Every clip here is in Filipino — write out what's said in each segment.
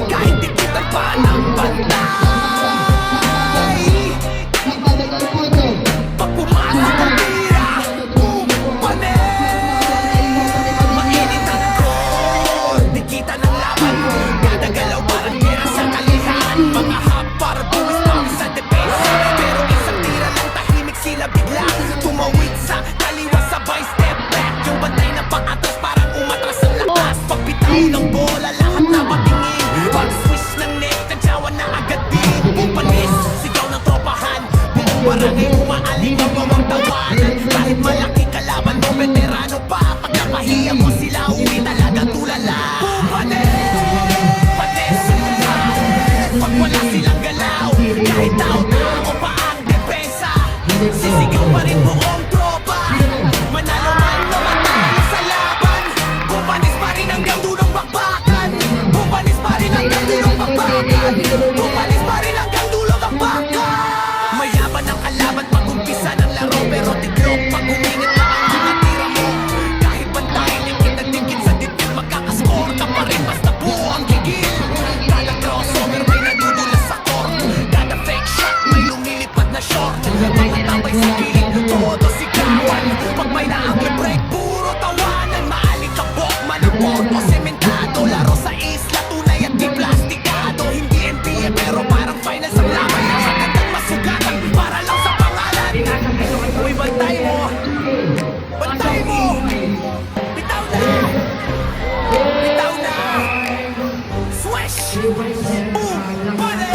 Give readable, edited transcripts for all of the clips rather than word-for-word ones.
Kahit tikitan pa ng bantay, pag pumasok ang tira, panay. Mainit ang core, di kita ng laban. Kada galaw parang tira sa kalihan. Mga hapar, buwis sa depensa. Pero isang tira lang, tahimik sila bigla. Tumawid sa kaliwa, sabay step back. Yung bantay na pang-atras, parang umatras ang lakas. Pagbitaw ng bola, lahat na patingin. Pag-swish ng net, tadyawan na agad din. Umpanis, sigaw ng tropahan. Buong barangay umaaling ang bawang tawanan. Kahit malaki kalaban mo, veterano pa. Pag napahiya mo sila, uwi talaga tulala. Panis, pag wala silang galaw. Kahit tao-tao o pa ang depensa, sisigaw pa rin buong tropa. Manalo man o matalo sa laban, bumanis pa rin hanggang dulong bakbakan. Bumanis pa rin hanggang dulong bakbakan. Bumanis pa rin hanggang dulong bakbakan. Mayaman ang kalaban pag umpisa ng laro, pero tiglok pag umingit na ang mga tira mo. Kahit bantayan yung kitag-dikit sa dibdib, magkakascore ka pa rin basta buo ang gigil. Kada crossover may nadudulas sa court, kada fake shot may lumilipad na short. Mga tambay sa gilid, todo sigawan. Pag may na-break, puro tawanan. Maalikabok, manaport o sementado. Laro sa isla, tunay at di plastikado. Hindi NBA pero parang finals ang laban. Nakagandang masugatan para lang sa pangalan. Uy, bantay mo! Bantay mo! Bitaw na! Bitaw na! Swish! Boom! Bale!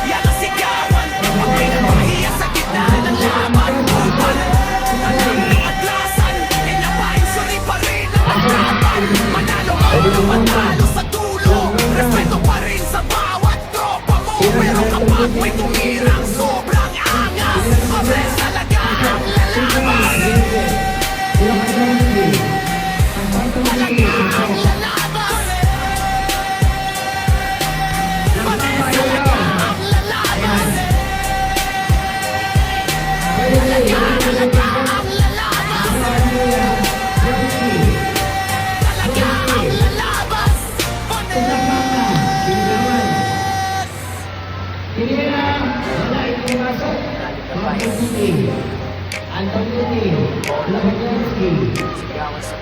Yan ang sigawan. Pag may napahiya sa gitna ng laban. Bale! Talang atlasan. Inapain suri pa rin ang maglaban. Manalo man o matalo sa dulo, respeto pa rin sa bawat tropa mo. Pero kapag may tumirang sobrang angas, mabres talaga ang lalaban. Talaga ang lalaban. Mabres talaga ang lalaban. Talaga ang lalaban. Talaga ang lalabas. Anthony, Labanovsky, Sigawan sa